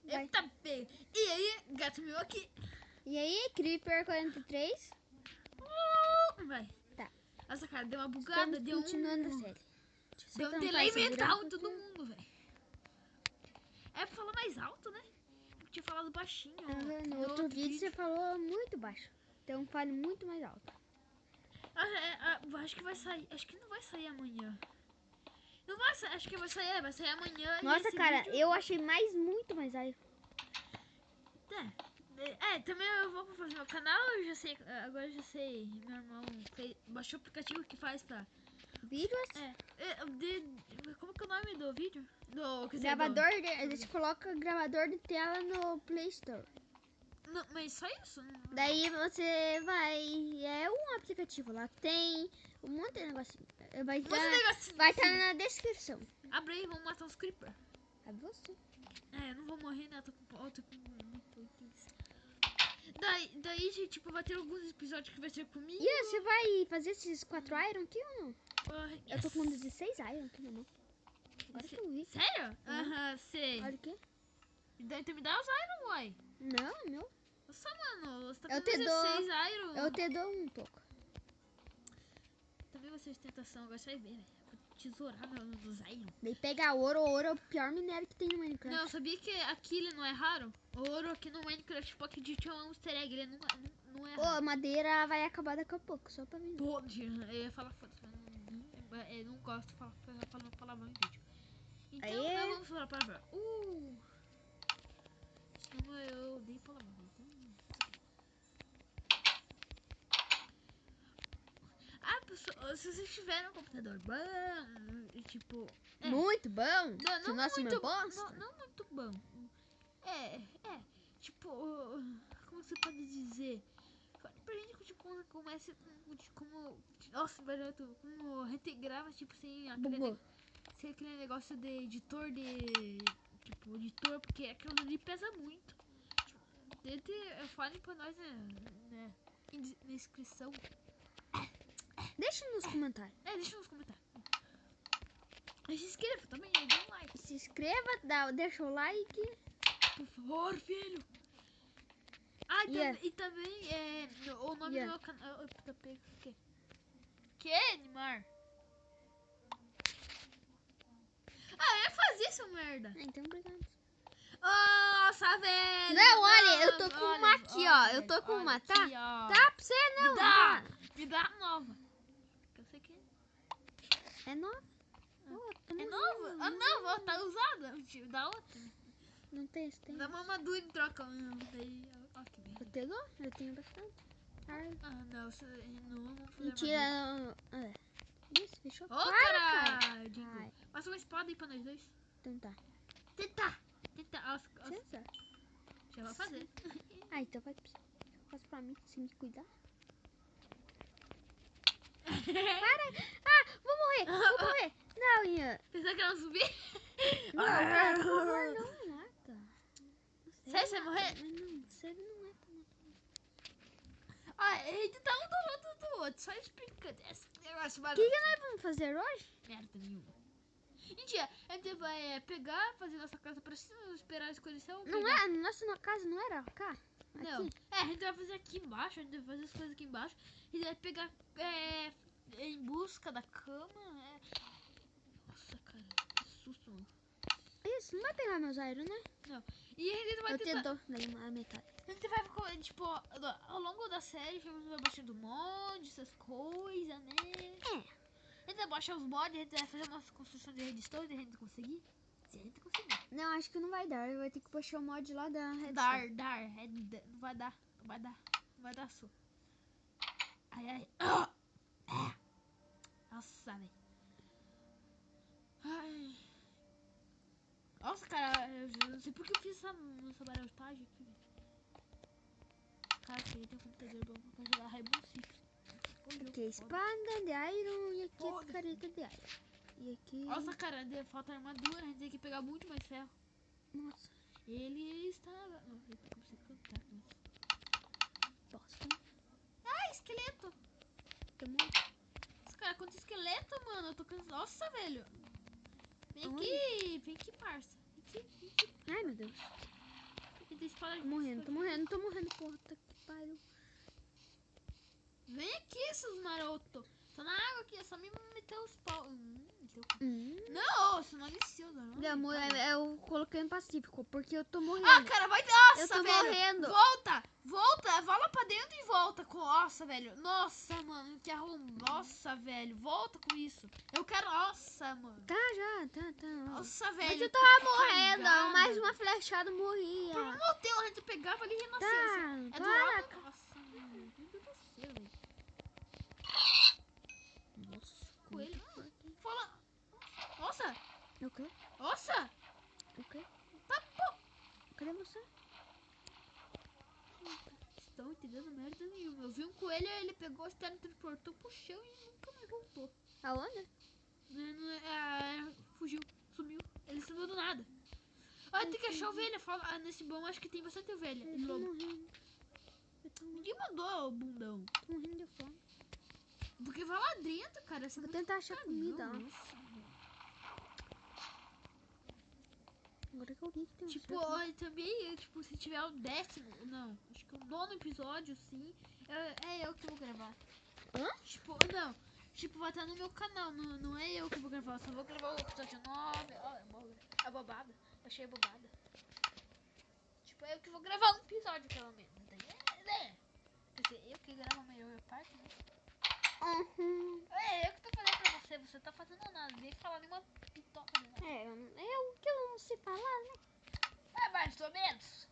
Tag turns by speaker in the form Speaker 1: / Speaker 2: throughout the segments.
Speaker 1: Vai.
Speaker 2: Eita, feio. E aí, gato meu aqui.
Speaker 1: E aí, Creeper 43?
Speaker 2: Vai.
Speaker 1: Tá.
Speaker 2: Nossa, cara, deu uma bugada,
Speaker 1: Estamos
Speaker 2: deu
Speaker 1: continuando a
Speaker 2: um...
Speaker 1: série. Só
Speaker 2: Deu um
Speaker 1: tentar
Speaker 2: delay
Speaker 1: segurar
Speaker 2: mental em
Speaker 1: um
Speaker 2: todo
Speaker 1: pouquinho.
Speaker 2: mundo, velho. É pra falar mais alto, né? Eu tinha falado baixinho.
Speaker 1: No outro vídeo você falou muito baixo. Então fale muito mais alto.
Speaker 2: Acho que vai sair. Acho que não vai sair amanhã. Não vai sair, acho que vai sair amanhã.
Speaker 1: Nossa,
Speaker 2: e esse
Speaker 1: cara,
Speaker 2: vídeo...
Speaker 1: eu achei muito mais alto.
Speaker 2: Também eu vou fazer meu canal, eu já sei, agora eu já sei, meu irmão baixou o aplicativo que faz pra...
Speaker 1: Vídeos?
Speaker 2: Como que é o nome do vídeo?
Speaker 1: Gravador, você coloca gravador de tela no Play Store.
Speaker 2: Não, mas só isso?
Speaker 1: Daí você vai... É um aplicativo lá que tem um monte de negocinho. Vai estar na descrição.
Speaker 2: Abre aí, vamos matar uns creeper.
Speaker 1: É você.
Speaker 2: Eu não vou morrer, né? Eu tô com muito preguiça. Daí, tipo, vai ter alguns episódios que vai ser comigo.
Speaker 1: E você vai fazer esses 4 iron aqui ou não?
Speaker 2: Yes.
Speaker 1: Eu tô com 16 iron aqui na mão. Agora que eu vi.
Speaker 2: Sério? Aham, sei.
Speaker 1: Olha aqui.
Speaker 2: Daí tu me dá os iron, uai.
Speaker 1: Não, meu.
Speaker 2: Nossa, mano, você tá
Speaker 1: Eu
Speaker 2: com
Speaker 1: te
Speaker 2: 16
Speaker 1: dou.
Speaker 2: iron.
Speaker 1: Eu te dou um pouco.
Speaker 2: Também você de tentação, agora você vai ver, velho. Vou tesourar dos iron.
Speaker 1: Daí pegar ouro. Ouro é o pior minério que tem no Minecraft.
Speaker 2: Não, sabia que aqui ele não é raro? O ouro aqui no Minecraft Pocket tinha um easter egg, ele não é raro.
Speaker 1: Ô, madeira vai acabar daqui a pouco, só pra vender.
Speaker 2: Pode, eu ia falar foda-se, eu não gosto de falar palavrão em vídeo. Então,
Speaker 1: Aê.
Speaker 2: não vamos falar palavrão. Senão eu odeio palavrão. Pessoal, se vocês tiverem um computador bom, tipo...
Speaker 1: Muito bom?
Speaker 2: Não
Speaker 1: Nossa,
Speaker 2: muito,
Speaker 1: meu bosta?
Speaker 2: não muito bom. Tipo, como você pode dizer? Fala pra gente que tipo, comece como... Nossa, como reintegrava, tipo, sem aquele negócio de editor tipo, editor, porque aquilo ali pesa muito. Tipo, fale pra nós, né, na inscrição.
Speaker 1: Deixa nos comentários.
Speaker 2: Deixa nos comentários. E se inscreva também, aí dá um like.
Speaker 1: Se inscreva, deixa o like.
Speaker 2: Por favor, filho. E também o nome do meu canal. O quê? Que, Neymar? Eu ia fazer isso, merda.
Speaker 1: Então, obrigado.
Speaker 2: Nossa, velho.
Speaker 1: Não, olha, eu tô com uma aqui, ó. Eu tô com uma, tá?
Speaker 2: Aqui, ó.
Speaker 1: Tá pra você, não.
Speaker 2: Me dá a nova. Eu sei que
Speaker 1: é nova.
Speaker 2: é nova? A nova, tá usada. Dá outra.
Speaker 1: Não tem, tem.
Speaker 2: Dá uma madura em troca. Daí, ó, que bem.
Speaker 1: Eu te dou? Eu tenho bastante.
Speaker 2: Não, vamos fazer.
Speaker 1: Mentira. Isso, fechou?
Speaker 2: Ô, caralho. Passa uma espada aí pra nós dois.
Speaker 1: Então tá.
Speaker 2: Tenta.
Speaker 1: César.
Speaker 2: Já vai fazer.
Speaker 1: Então faz pra mim, se me cuidar. Para! Vou morrer! Não, Ian.
Speaker 2: Pensou que ela ia subir?
Speaker 1: Não, cara, por favor, não me mata.
Speaker 2: Sério, você vai morrer?
Speaker 1: Mas não, sério, não é pra
Speaker 2: A gente tá um do lado do outro, só explicando esse negócio.
Speaker 1: O que nós vamos fazer hoje?
Speaker 2: Merda nenhuma. Mentira, a gente vai pegar, fazer nossa casa pra cima, esperar a escurecer.
Speaker 1: Não é, nossa casa não era cá?
Speaker 2: Não,
Speaker 1: aqui?
Speaker 2: a gente vai fazer aqui embaixo, a gente vai fazer as coisas aqui embaixo. E vai pegar em busca da cama. Nossa, cara, que susto, mano.
Speaker 1: Isso, não vai pegar meus iron, né?
Speaker 2: Não. E a gente vai
Speaker 1: Eu te dou a metade.
Speaker 2: A gente vai, tipo, ao longo da série, a gente vai baixando mod, essas coisas, né? A gente vai baixar os mods, a gente vai fazer uma construção de redstone, se a gente conseguir. Se a gente conseguir.
Speaker 1: Não, acho que não vai dar. Vai ter que baixar o mod lá da redstone.
Speaker 2: Não vai dar só. Ai. Nossa, velho. Ai. Nossa, cara, eu não sei porque eu fiz essa barotagem aqui, velho. Cara, queria ter um computador bom pra jogar Rainbow Six.
Speaker 1: Aqui é espada de iron e aqui é careta de iron. E aqui...
Speaker 2: Nossa, cara, falta armadura, a gente tem que pegar muito mais ferro.
Speaker 1: Nossa.
Speaker 2: Ele está... Não, ele tá começando a cantar, mas...
Speaker 1: Bosta.
Speaker 2: Esqueleto!
Speaker 1: Tomou.
Speaker 2: Nossa, cara, quanto esqueleto, mano, eu tô cansado. Nossa, velho. Vem aqui, parça. Vem aqui.
Speaker 1: Ai, meu Deus.
Speaker 2: espada.
Speaker 1: Tô morrendo, porra. Tá que pariu.
Speaker 2: Vem aqui, seus marotos. Tô na água aqui, é só me meter os pau. Não, você não aliciou, não.
Speaker 1: Eu coloquei no Pacífico, porque eu tô morrendo.
Speaker 2: Ah, cara, vai. Nossa,
Speaker 1: eu tô
Speaker 2: velho.
Speaker 1: morrendo.
Speaker 2: Volta. Vai lá pra dentro e volta. Nossa, velho. Nossa, mano. Que arrumou. Nossa, velho. Volta com isso. Eu quero. Nossa, mano.
Speaker 1: Tá, já, tá.
Speaker 2: Nossa, velho.
Speaker 1: Mas eu tava morrendo.
Speaker 2: Cagada.
Speaker 1: Mais uma flechada morria.
Speaker 2: Por um motel, a gente pegava ali e renascia.
Speaker 1: Tá,
Speaker 2: É do lado. Nossa, mano. Meu Deus do céu, velho.
Speaker 1: Nossa,
Speaker 2: coelho. Fala. Nossa.
Speaker 1: O quê?
Speaker 2: Nossa.
Speaker 1: O quê?
Speaker 2: Tá, pô.
Speaker 1: Cadê você?
Speaker 2: Estão entendendo merda nenhuma. Eu vi um coelho, ele pegou, se teletransportou pro chão e nunca mais voltou.
Speaker 1: Aonde?
Speaker 2: Fugiu, sumiu. Ele sumiu do nada. Olha, tem que achar ovelha. Fala, nesse bom acho que tem bastante ovelha.
Speaker 1: Eu tô morrendo.
Speaker 2: Ninguém mandou, bundão.
Speaker 1: Tô morrendo de fome.
Speaker 2: Porque vai lá dentro, cara. Você
Speaker 1: Vou
Speaker 2: não
Speaker 1: tentar achar comida.
Speaker 2: Nossa.
Speaker 1: Agora que eu vi que tem
Speaker 2: Tipo, olha, também, tipo, se tiver o 10º, não, acho que o 9º episódio, sim, é eu que vou gravar.
Speaker 1: Hã?
Speaker 2: Tipo, não, tipo, vai estar no meu canal, não é eu que vou gravar, eu só vou gravar o episódio 9, é bobada, achei bobada. Tipo, é eu que vou gravar um episódio, pelo menos, daí quer dizer, eu que gravo a melhor parte, né? É eu que tô fazendo pra você tá fazendo nada, nem falar nenhuma pitoca, né?
Speaker 1: Eu que eu não sei falar, né?
Speaker 2: É, mais ou menos.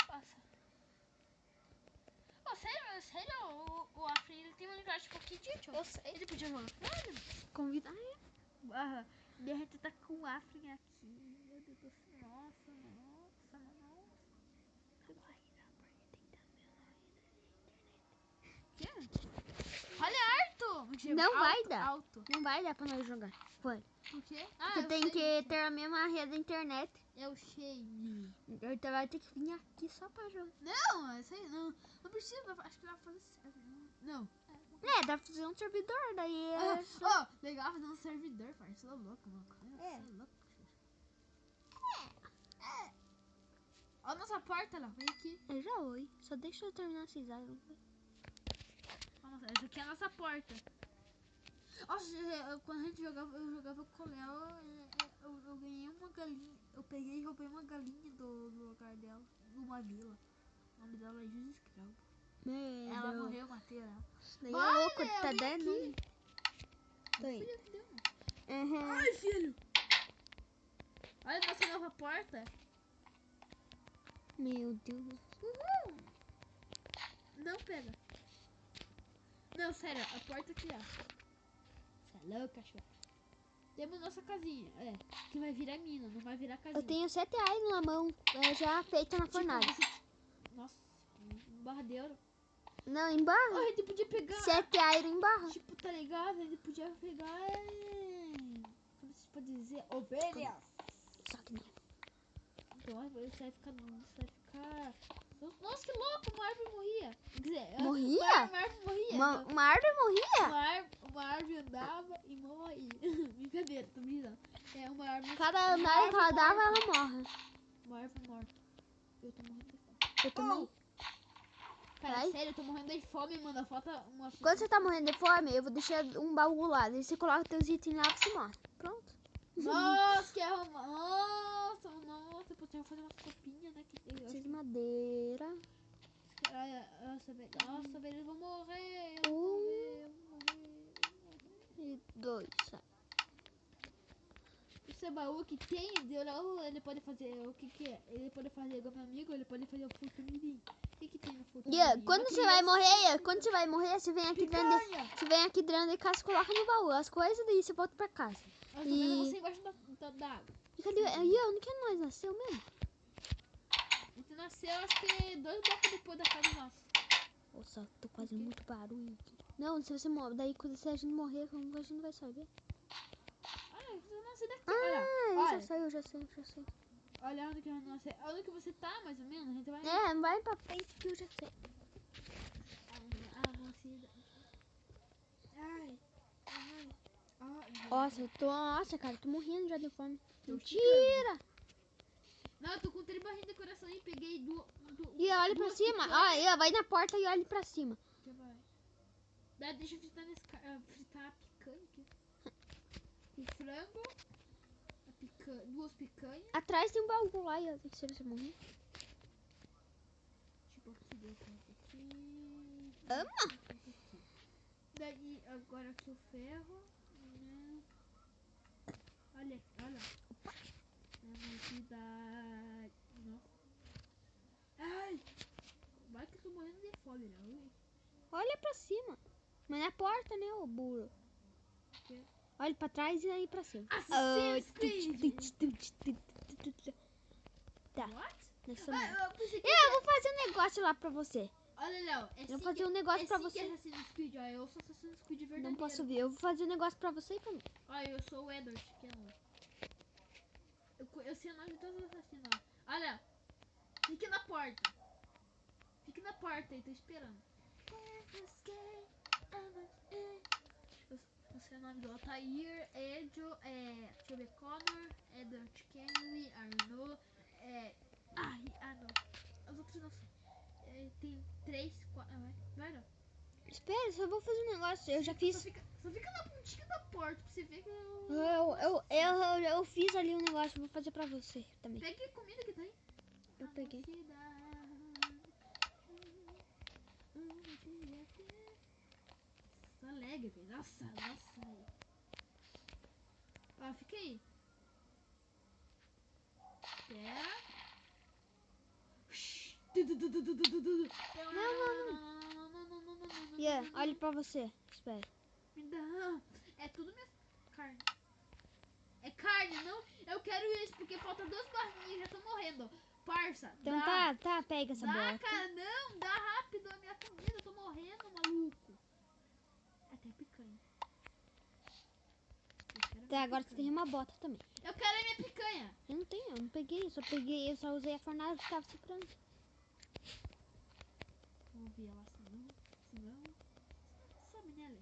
Speaker 2: Nossa. Sério, o Afri, ele tem uma linguagem tipo que tio.
Speaker 1: Eu sei.
Speaker 2: Ele podia jogar.
Speaker 1: Convidar
Speaker 2: E a gente tá com o Afri aqui. Meu Deus do céu. Nossa. Que? Olha, Arthur!
Speaker 1: Não vai dar.
Speaker 2: Alto.
Speaker 1: Não vai dar pra nós jogar. Foi.
Speaker 2: Por quê?
Speaker 1: Porque tem que ter a mesma rede da internet.
Speaker 2: Eu sei.
Speaker 1: Então vai ter que vir aqui só pra jogar.
Speaker 2: Não, isso aí não. Não precisa, acho que dá pra fazer certo. Não.
Speaker 1: Dá pra fazer um servidor, daí
Speaker 2: Legal fazer um servidor, parceiro. Você é louco, mano. Olha a nossa porta lá, vem aqui.
Speaker 1: Eu já oi. Só deixa eu terminar esses iron.
Speaker 2: Nossa, essa aqui é a nossa porta. Nossa, quando a gente jogava, eu jogava com o Léo, eu ganhei uma galinha. Eu peguei e roubei uma galinha do lugar dela, numa vila. O nome dela é Jus Escravo. Ela morreu, eu matei ela.
Speaker 1: Daí é louco, tá dando.
Speaker 2: Tô indo. Ai, filho! Olha a nossa nova porta.
Speaker 1: Meu Deus.
Speaker 2: Uhul! Não pega. Não, sério, a porta aqui, ó. Você é louco, cachorro. Temos nossa casinha, que vai virar mina, não vai virar casinha.
Speaker 1: Eu tenho 7 iron na mão, já feita na fornalha.
Speaker 2: Nossa, barra de ouro.
Speaker 1: Não, em barra?
Speaker 2: A gente podia pegar
Speaker 1: 7 iron em barra.
Speaker 2: Tipo, tá ligado? A gente podia pegar como se pode dizer? Ovelhas.
Speaker 1: Só que não.
Speaker 2: Então você vai ficar. Nossa, que louco! Uma árvore morria. Quer dizer,
Speaker 1: morria?
Speaker 2: Uma árvore morria.
Speaker 1: Uma árvore morria?
Speaker 2: Uma árvore andava e morria. Brincadeira, tô brincando. É uma árvore.
Speaker 1: Cada andada que ela dava, ela morre.
Speaker 2: Uma árvore morta. Eu tô morrendo de fome.
Speaker 1: Eu também.
Speaker 2: Cara, sério, eu tô morrendo de fome, mano. Falta uma.
Speaker 1: Quando você tá morrendo de fome, eu vou deixar um baú lá. Daí você coloca teus itens lá e você morre. Pronto.
Speaker 2: Nossa, que arruma. Nossa, eu podia fazer uma sopinha, né?
Speaker 1: Preciso de madeira.
Speaker 2: Nossa, velho, eu vou morrer. Eu vou morrer.
Speaker 1: E 2.
Speaker 2: Esse baú que tem, ele pode fazer o que é? Ele pode fazer igual meu amigo, ele pode fazer o futuririm. O que tem no futuririm?
Speaker 1: Quando você vai morrer, você vem aqui dentro de casa e coloca no baú as coisas, daí você volta pra casa.
Speaker 2: Eu tô vendo você embaixo da água.
Speaker 1: E cadê? Onde que nós nasceu mesmo?
Speaker 2: A gente nasceu, acho que 2 blocos depois da casa nossa.
Speaker 1: Nossa, tô fazendo muito barulho aqui. Não, se você morrer, daí se a gente morrer, como a gente não vai saber?
Speaker 2: Eu nasci daqui,
Speaker 1: olha. Já sei.
Speaker 2: Olha onde que eu nasci. Onde que você tá, mais ou menos? A gente vai...
Speaker 1: vai pra frente que eu já sei. Nossa, cara, tô morrendo já de fome. Mentira!
Speaker 2: Não, eu tô com 3 barrinhas de coração
Speaker 1: olha pra
Speaker 2: Duas
Speaker 1: cima.
Speaker 2: picanha.
Speaker 1: Ó, vai na porta e olha pra cima.
Speaker 2: Já vai. Daí deixa eu fritar, fritar a picanha aqui. O frango. Duas picanhas.
Speaker 1: Atrás tem um baú lá e tem que ser você morrer.
Speaker 2: Tipo aqui, deu certo aqui.
Speaker 1: Ama?
Speaker 2: Aqui. Daí agora aqui o ferro. Né? Olha, olha. Velocidade. Nossa. Ai! Vai que eu tô morrendo de fome, né?
Speaker 1: Olha pra cima. Mas na porta, né, ô burro?
Speaker 2: quê?
Speaker 1: Olha pra trás e aí pra cima.
Speaker 2: Assassin's Creed!
Speaker 1: Tá.
Speaker 2: What?
Speaker 1: Nessa
Speaker 2: Eu pensei que
Speaker 1: eu vou fazer um negócio lá pra você.
Speaker 2: Olha, Léo,
Speaker 1: Eu vou fazer um negócio pra você.
Speaker 2: É Assassin's Creed, ó, eu sou Assassin's Creed verdadeiro.
Speaker 1: Não posso ver. Eu vou fazer um negócio pra você e pra mim.
Speaker 2: Ó, eu sou o Edward, que é um. Eu sei o nome de todos os assassinos, ó. Olha, fique na porta. Fique na porta aí, tô esperando. Eu sei o nome do Altair, Edio, deixa eu ver, Connor, Edward Kenley, Arnaud, não. As outras não sei. Tem 3, 4. Vai não.
Speaker 1: Espera, só vou fazer um negócio. Eu já fiz.
Speaker 2: Só fica na pontinha da porta pra você ver que
Speaker 1: Eu fiz ali um negócio. Vou fazer pra você também.
Speaker 2: Pegue comida que tá aí.
Speaker 1: Eu peguei.
Speaker 2: Tá alegre, velho. Nossa. Ó, fica aí. Espera.
Speaker 1: Não. Yeah, olha pra você. Espera.
Speaker 2: Me dá. É tudo minha carne. É carne, não? Eu quero isso, porque falta 2 barrinhas e já tô morrendo. Parça,
Speaker 1: Então
Speaker 2: dá.
Speaker 1: tá, pega essa bota.
Speaker 2: Cara, não, dá rápido a minha comida, eu tô morrendo, maluco. Até picanha.
Speaker 1: Tá, agora você tem uma bota também.
Speaker 2: Eu quero a minha picanha.
Speaker 1: Eu não tenho, eu não peguei, eu só usei a fornalha que tava soprando.
Speaker 2: Vamos ver ela, senão sobe nela.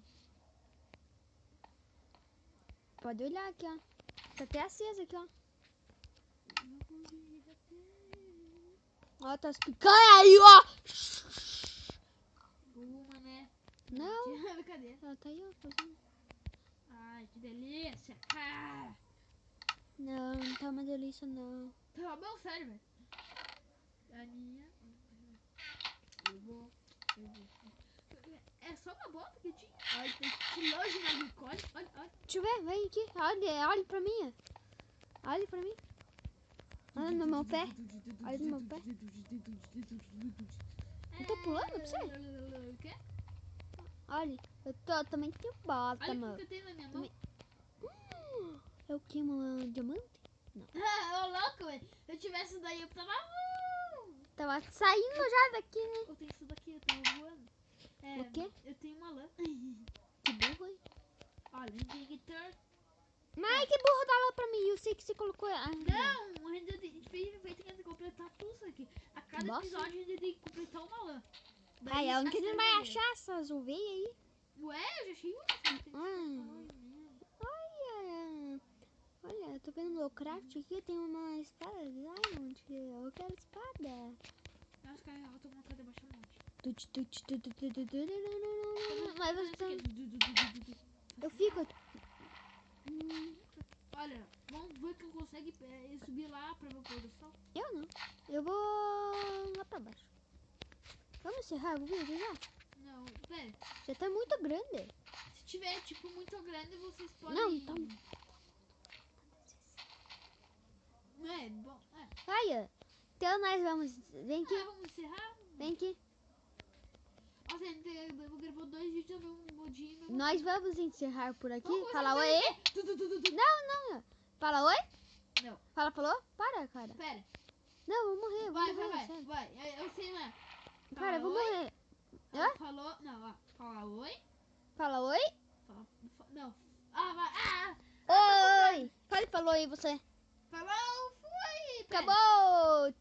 Speaker 1: Pode olhar aqui, ó. Tá até acesa aqui, ó. Ó, tá as picanhas aí, ó.
Speaker 2: Uma, né?
Speaker 1: Não.
Speaker 2: Cadê?
Speaker 1: Ela tá aí, ó, fazendo.
Speaker 2: Ai, que delícia. Ah.
Speaker 1: Não tá uma delícia, não.
Speaker 2: Tá bom, sério, velho. A minha. Eu vou. É só uma bota que tinha. Olha, tem que longe na glicose. Olha.
Speaker 1: Deixa eu ver, vem aqui. Olha pra mim, ó. Olha pra mim. Olha no meu pé. Olha no meu pé. Eu tô pulando pra você?
Speaker 2: O quê?
Speaker 1: Olha, eu também tenho bota,
Speaker 2: Olha
Speaker 1: mano.
Speaker 2: o que eu tenho na minha mão.
Speaker 1: É o que, um diamante? Não.
Speaker 2: Ô, louco, velho. Se eu tivesse isso daí, eu tava.
Speaker 1: Tava saindo já daqui, né?
Speaker 2: Eu tenho isso daqui, eu tava voando.
Speaker 1: O quê?
Speaker 2: Eu tenho uma lã.
Speaker 1: Que burro, hein?
Speaker 2: Olha, Victor.
Speaker 1: Mas que burro dá pra mim? Eu sei que você colocou.
Speaker 2: Não, a gente tem que completar tudo isso aqui. A cada
Speaker 1: Nossa.
Speaker 2: episódio a gente tem que completar uma lã.
Speaker 1: Ai, ela não que não vai achar essas ovelhas aí.
Speaker 2: Ué, eu já achei uma.
Speaker 1: Olha, eu tô vendo no craft aqui, tem uma espada diamond. Eu quero espada.
Speaker 2: Nossa, cara, eu tô com vontade de baixar um monte.
Speaker 1: Mas você... Eu fico...
Speaker 2: Olha, vamos ver quem consegue subir lá pra ver o pôr do sol.
Speaker 1: Eu não. Eu vou lá pra baixo. Vamos encerrar o vídeo já?
Speaker 2: Não, pera.
Speaker 1: Já tá muito grande.
Speaker 2: Se tiver, tipo, muito grande, vocês podem...
Speaker 1: Não, tá...
Speaker 2: É, bom,
Speaker 1: Olha, então nós vamos... Vem aqui.
Speaker 2: Vamos encerrar?
Speaker 1: Vem aqui.
Speaker 2: Nossa, eu gravou 2 vídeos no meu dia.
Speaker 1: Nós vamos encerrar por aqui.
Speaker 2: Vamos
Speaker 1: Fala oi. Não. Fala oi.
Speaker 2: Não.
Speaker 1: Falou? Para, cara.
Speaker 2: Pera.
Speaker 1: Não, eu vou morrer.
Speaker 2: Vai. Eu sei, né?
Speaker 1: Cara, eu vou morrer.
Speaker 2: Falou. Não, ó. Fala oi.
Speaker 1: Fala oi.
Speaker 2: Não. Vai.
Speaker 1: Oi. Falou aí você.
Speaker 2: Falou, fui.
Speaker 1: Acabou.